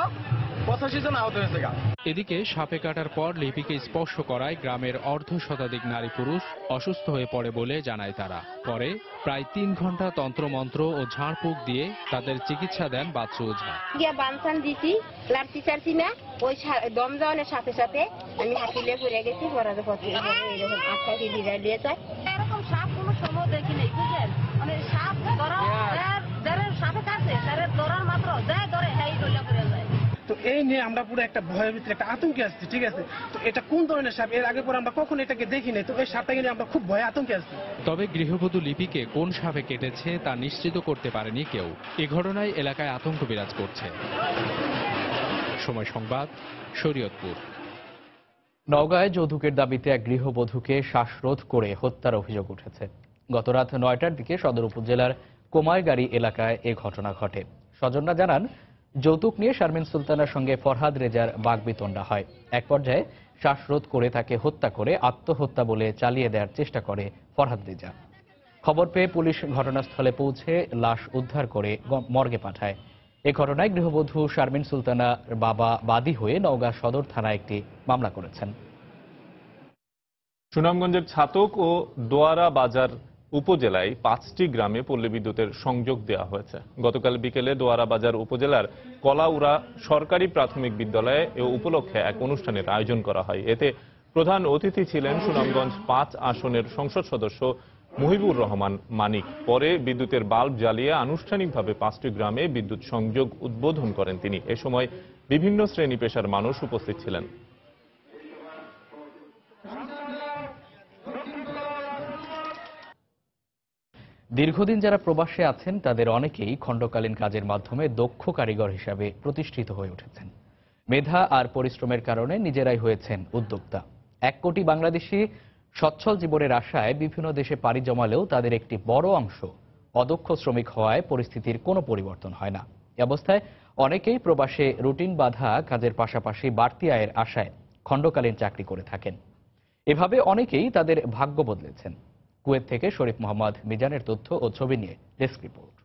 85 জন আহত হয়েছে। এদিকে সাপে কাটার পর লিপিকে স্পর্শ করায় গ্রামের অর্ধ শতাধিক নারী পুরুষ অসুস্থ হয়ে পড়ে বলে জানায় তারা। পরে প্রায় 3 ঘন্টা তন্ত্রমন্ত্র ও ঝাড়ফুঁক দিয়ে তাদের চিকিৎসা দেন বাচ্চু ওঝা। বানসান দিছি লাড়ছি চাড়ছি না, ওই দম যাওয়ানোর সাথে সাথে আমি হাঁপিলে পড়ে গেছি। পড়ার পথে এরকম আটকাকে বিড়াল দিয়ে যায়। এরকম সাপ কোনো সময় দেখি নাই, বুঝলেন? মানে সাপ ধরা যারা সাপে কাছে তারা ধরার মাত্র যায় ধরে হ্যাঁ দলে পড়ে যায়। তো এই নিয়ে আমরা পুরো একটা ভয়ের ভিতরে একটা আতঙ্কে আসছি, ঠিক আছে? তো এটা কোন ধরনের সাপ, এর আগে পরে আমরা কখনো এটাকে দেখি নাই। তো এই সাপটাকে নিয়ে আমরা খুব ভয়ে আতঙ্কে আসছি। তবে গৃহবধূ লিপিকে কোন সাপে কেটেছে তা নিশ্চিত করতে পারেনি কেউ। এ ঘটনায় এলাকায় আতঙ্ক বিরাজ করছে। সময় সংবাদ, শরীয়তপুর। নওগাঁয় যৌতুকের দাবিতে এক গৃহবধূকে শ্বাসরোধ করে হত্যার অভিযোগ উঠেছে। গতরাত 9টার দিকে সদর উপজেলার কোমাইগাড়ি এলাকায় এ ঘটনা ঘটে। স্বজনরা জানান, যৌতুক নিয়ে শারমিন সুলতানার সঙ্গে ফরহাদ রেজার বাগবিতণ্ডা হয়। এক পর্যায়ে শ্বাসরোধ করে তাকে হত্যা করে আত্মহত্যা বলে চালিয়ে দেওয়ার চেষ্টা করে ফরহাদ রেজা। খবর পেয়ে পুলিশ ঘটনাস্থলে পৌঁছে লাশ উদ্ধার করে মর্গে পাঠায়। এ ঘটনায় গৃহবধূ শারমিন সুলতানার বাবা বাদী হয়ে নওগাঁ সদর থানায় একটি মামলা করেছেন। সুনামগঞ্জের ছাতক ও দোয়ারা বাজার উপজেলায় 5টি গ্রামে পল্লী বিদ্যুতের সংযোগ দেওয়া হয়েছে। গতকাল বিকেলে দোয়ারা বাজার উপজেলার কলাউড়া সরকারি প্রাথমিক বিদ্যালয়ে এ উপলক্ষে এক অনুষ্ঠানের আয়োজন করা হয়। এতে প্রধান অতিথি ছিলেন সুনামগঞ্জ 5 আসনের সংসদ সদস্য মুহিবুর রহমান মানিক। পরে বিদ্যুতের বাল্ব জ্বালিয়ে আনুষ্ঠানিকভাবে 5টি গ্রামে বিদ্যুৎ সংযোগ উদ্বোধন করেন তিনি। এ সময় বিভিন্ন শ্রেণী পেশার মানুষ উপস্থিত ছিলেন। দীর্ঘদিন যারা প্রবাসে আছেন তাদের অনেকেই খণ্ডকালীন কাজের মাধ্যমে দক্ষ কারিগর হিসাবে প্রতিষ্ঠিত হয়ে উঠেছেন। মেধা আর পরিশ্রমের কারণে নিজেরাই হয়েছেন উদ্যোক্তা। 1 কোটি বাংলাদেশি সচ্ছল জীবনের আশায় বিভিন্ন দেশে পাড়ি জমালেও তাদের একটি বড় অংশ অদক্ষ শ্রমিক হওয়ায় পরিস্থিতির কোনো পরিবর্তন হয় না। এ অবস্থায় অনেকেই প্রবাসে রুটিন বাঁধা কাজের পাশাপাশি বাড়তি আয়ের আশায় খণ্ডকালীন চাকরি করে থাকেন। এভাবে অনেকেই তাদের ভাগ্য বদলেছেন। কুয়েত থেকে শরীফ মোহাম্মদ মিজানের তথ্য ও ছবি নিয়ে ডেস্ক রিপোর্ট।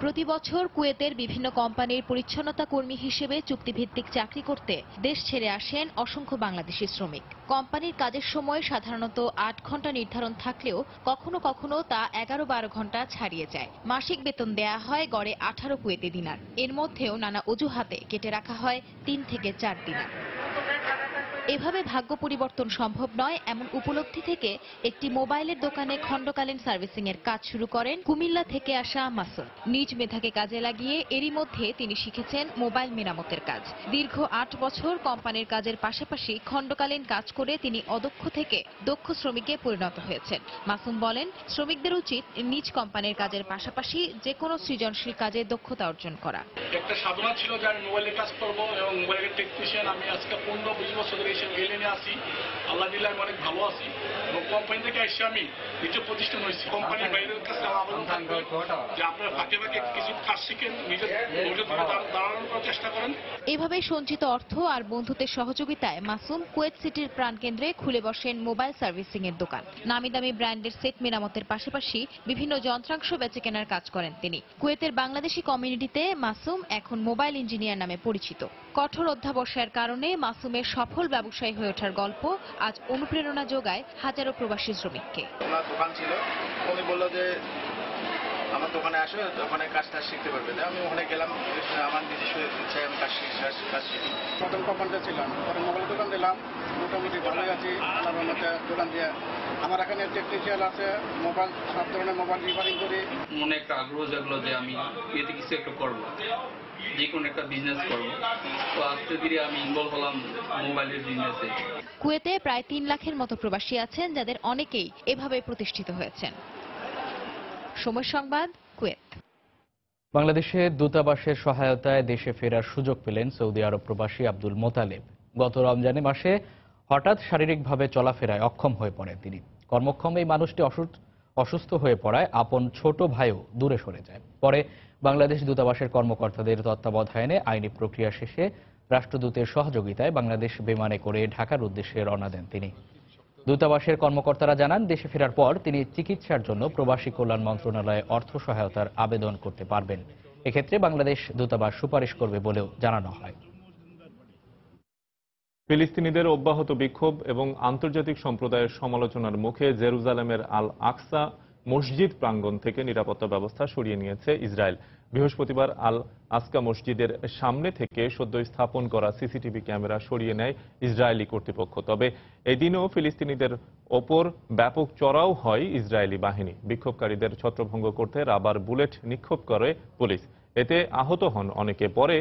প্রতি বছর কুয়েতের বিভিন্ন কোম্পানির পরিচ্ছন্নতা কর্মী হিসেবে চুক্তিভিত্তিক চাকরি করতে দেশ ছেড়ে আসেন অসংখ্য বাংলাদেশি শ্রমিক। কোম্পানির কাজের সময় সাধারণত 8 ঘন্টা নির্ধারণ থাকলেও কখনো কখনো তা 11-12 ঘন্টা ছাড়িয়ে যায়। মাসিক বেতন দেয়া হয় গড়ে 18 কুয়েতি দিনার। এর মধ্যেও নানা অজুহাতে কেটে রাখা হয় 3 থেকে 4 দিনার। এভাবে ভাগ্য পরিবর্তন সম্ভব নয় এমন উপলব্ধি থেকে একটি মোবাইলের দোকানে খণ্ডকালীন সার্ভিসিং এর কাজ শুরু করেন কুমিল্লা থেকে আসা মাসুম। নিজ মেধাকে কাজে লাগিয়ে এরই মধ্যে তিনি শিখেছেন মোবাইল মেরামতের কাজ। দীর্ঘ 8 বছর কোম্পানির কাজের পাশাপাশি খণ্ডকালীন কাজ করে তিনি অদক্ষ থেকে দক্ষ শ্রমিকে পরিণত হয়েছেন। মাসুম বলেন, শ্রমিকদের উচিত নিজ কোম্পানির কাজের পাশাপাশি যে কোনো সৃজনশীল কাজে দক্ষতা অর্জন করা। একটা সাধনা ছিল যে আমি মোবাইলের কাজ করবো এবং মোবাইলের টেকনিশিয়ান। আমি আজকে 15-20 বছর ধরে এলিনে আছি। আল্লাহ দিলে আমি অনেক ভালো আছি এবং কোম্পানি থেকে এসে আমি নিজে প্রতিষ্ঠান হয়েছি। কোম্পানির বাইরের কাছে আবেদন থাকবে যে আপনারা ফাঁকে ফাঁকে কিছু কাজ শিখেন, নিজের দাঁড়ানোর চেষ্টা করেন। এভাবে সঞ্চিত অর্থ আর বন্ধুদের সহযোগিতায় মাসুম কুয়েত সিটির প্রাণকেন্দ্রে খুলে বসেন মোবাইল সার্ভিসিং এর দোকান। নামি দামি ব্র্যান্ডের সেট মেরামতের পাশাপাশি বিভিন্ন যন্ত্রাংশ বেচে কেনার কাজ করেন তিনি। কুয়েতের বাংলাদেশি কমিউনিটিতে মাসুম এখন মোবাইল ইঞ্জিনিয়ার নামে পরিচিত। কঠোর অধ্যাবসায়ের কারণে মাসুমের সফল ব্যবসায়ী হয়ে ওঠার গল্প আজ অনুপ্রেরণা যোগায় হাজারো প্রবাসী শ্রমিককে। আমার দোকান ছিল, উনি বললো যে আমার দোকানে আসো, দোকানে কাজটা শিখতে পারবে। আমি ওখানে গেলাম, আমার নিজস্ব ইচ্ছায় আমি কাজ শিখি। প্রথম কোম্পানিতে ছিলাম, পরে মোবাইল দোকান দিলাম, মোটামুটি ভালোই আছি আল্লাহর মধ্যে দোকান দিয়ে। আমার এখানে টেকনিশিয়ান আছে, মোবাইল সব ধরনের মোবাইল রিপেয়ারিং করি। মনে একটা আগ্রহ জাগলো যে আমি এতে কিছু একটা করবো, যে কোনো একটা বিজনেস করবো। তো আস্তে ধীরে আমি ইনভলভ হলাম মোবাইলের বিজনেসে। কুয়েতে প্রায় 3 লাখের মতো প্রবাসী আছেন, যাদের অনেকেই এভাবে প্রতিষ্ঠিত হয়েছেন। সময় সংবাদ, কুয়েত। বাংলাদেশে দূতাবাসের সহায়তায় দেশে ফেরার সুযোগ পেলেন সৌদি আরব প্রবাসী আব্দুল মোতালেব। গত রমজানে মাসে হঠাৎ শারীরিকভাবে চলাফেরায় অক্ষম হয়ে পড়েন তিনি। কর্মক্ষম এই মানুষটি অসুস্থ হয়ে পড়ায় আপন ছোট ভাইও দূরে সরে যায়। পরে বাংলাদেশ দূতাবাসের কর্মকর্তাদের তত্ত্বাবধানে আইনি প্রক্রিয়া শেষে রাষ্ট্রদূতের সহযোগিতায় বাংলাদেশ বিমানে করে ঢাকার উদ্দেশ্যে রওনা দেন তিনি। দূতাবাসের কর্মকর্তারা জানান, দেশে ফেরার পর তিনি চিকিৎসার জন্য প্রবাসী কল্যাণ মন্ত্রণালয়ে অর্থ সহায়তার আবেদন করতে পারবেন। এক্ষেত্রে বাংলাদেশ দূতাবাস সুপারিশ করবে বলেও জানানো হয়। ফিলিস্তিনিদের অব্যাহত বিক্ষোভ এবং আন্তর্জাতিক সম্প্রদায়ের সমালোচনার মুখে জেরুজালেমের আল আকসা মসজিদ প্রাঙ্গণ থেকে নিরাপত্তা ব্যবস্থা সরিয়ে নিয়েছে ইসরায়েল। বৃহস্পতিবার আল আকসা মসজিদের সামনে থেকে সদ্য স্থাপন করা সিসিটিভি ক্যামেরা সরিয়ে নেয় ইসরায়েলি কর্তৃপক্ষ। তবে এদিনও ফিলিস্তিনিদের ওপর ব্যাপক চড়াও হয় ইসরায়েলি বাহিনী। বিক্ষোভকারীদের ছত্রভঙ্গ করতে রাবার বুলেট নিক্ষেপ করে পুলিশ। এতে আহত হন অনেকে। পরে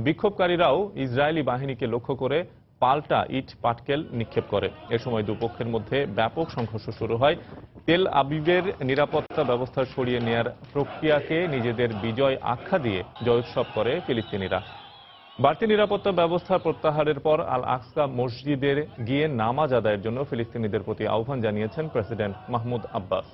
বিক্ষোভকারীরাও ইসরায়েলি বাহিনীকে লক্ষ্য করে পাল্টা ইট পাটকেল নিক্ষেপ করে। এ সময় দুপক্ষের মধ্যে ব্যাপক সংঘর্ষ শুরু হয়। তেল আবিবের নিরাপত্তা ব্যবস্থা সরিয়ে নেয়ার প্রক্রিয়াকে নিজেদের বিজয় আখ্যা দিয়ে জয়োৎসব করে ফিলিস্তিনিরা। বাড়তি নিরাপত্তা ব্যবস্থা প্রত্যাহারের পর আল আকসা মসজিদের গিয়ে নামাজ আদায়ের জন্য ফিলিস্তিনিদের প্রতি আহ্বান জানিয়েছেন প্রেসিডেন্ট মাহমুদ আব্বাস।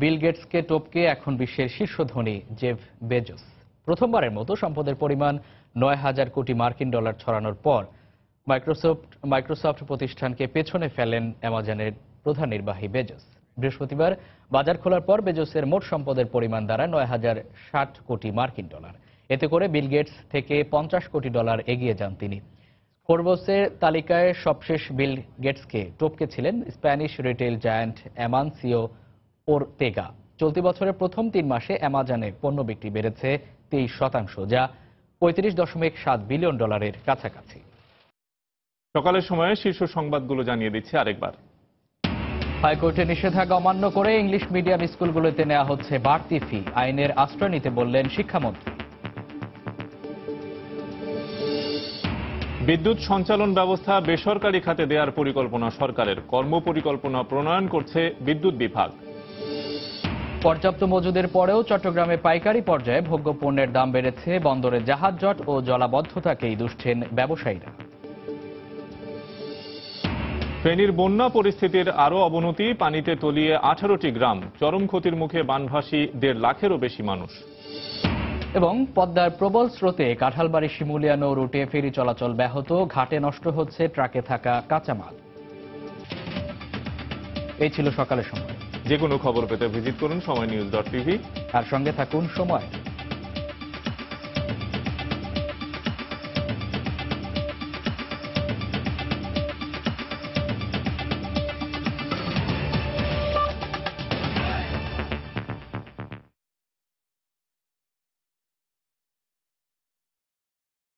বিল গেটসকে টপকে এখন বিশ্বের শীর্ষ ধনী জেফ বেজোস। প্রথমবারের মতো সম্পদের পরিমাণ 9,000 কোটি মার্কিন ডলার ছড়ানোর পর মাইক্রোসফট প্রতিষ্ঠানকে পেছনে ফেলেন অ্যামাজনের প্রধান নির্বাহী বেজোস। বৃহস্পতিবার বাজার খোলার পর বেজোসের মোট সম্পদের পরিমাণ দাঁড়ায় 9,060 কোটি মার্কিন ডলার। এতে করে বিল গেটস থেকে 50 কোটি ডলার এগিয়ে যান তিনি। ফোর্বসের তালিকায় সবশেষ বিল গেটসকে টপকে ছিলেন স্প্যানিশ রিটেল জায়ান্ট অ্যামানসিও ওরতেগা। চলতি বছরের প্রথম 3 মাসে অ্যামাজনে পণ্য বিক্রি বেড়েছে 23%, যা 35.7 বিলিয়ন ডলারের কাছাকাছি। সকালের সময়ে শীর্ষ সংবাদগুলো জানিয়ে দিচ্ছি আরেকবার। হাইকোর্টের নিষেধাজ্ঞা অমান্য করে ইংলিশ মিডিয়াম স্কুলগুলোতে নেওয়া হচ্ছে বাড়তি ফি। আইনের আশ্রয় নিতে বললেন শিক্ষামন্ত্রী। বিদ্যুৎ সঞ্চালন ব্যবস্থা বেসরকারি খাতে দেওয়ার পরিকল্পনা সরকারের। কর্মপরিকল্পনা প্রণয়ন করছে বিদ্যুৎ বিভাগ। পর্যাপ্ত মজুদের পরেও চট্টগ্রামে পাইকারি পর্যায়ে ভোগ্য পণ্যের দাম বেড়েছে। বন্দরে জাহাজ জট ও জলাবদ্ধতাকেই দুষছেন ব্যবসায়ীরা। ফেনীর বন্যা পরিস্থিতির আরও অবনতি। পানিতে তলিয়ে 18টি গ্রাম। চরম ক্ষতির মুখে বানভাসী 1.5 লাখেরও বেশি মানুষ। এবং পদ্মার প্রবল স্রোতে কাঁঠালবাড়ি শিমুলিয়া নৌ রুটে ফেরি চলাচল ব্যাহত। ঘাটে নষ্ট হচ্ছে ট্রাকে থাকা কাঁচামাল। এই ছিল সকালের সময়। যে কোনো খবর পেতে ভিজিট করুন সময়নিউজ.tv আর সঙ্গে থাকুন সময়।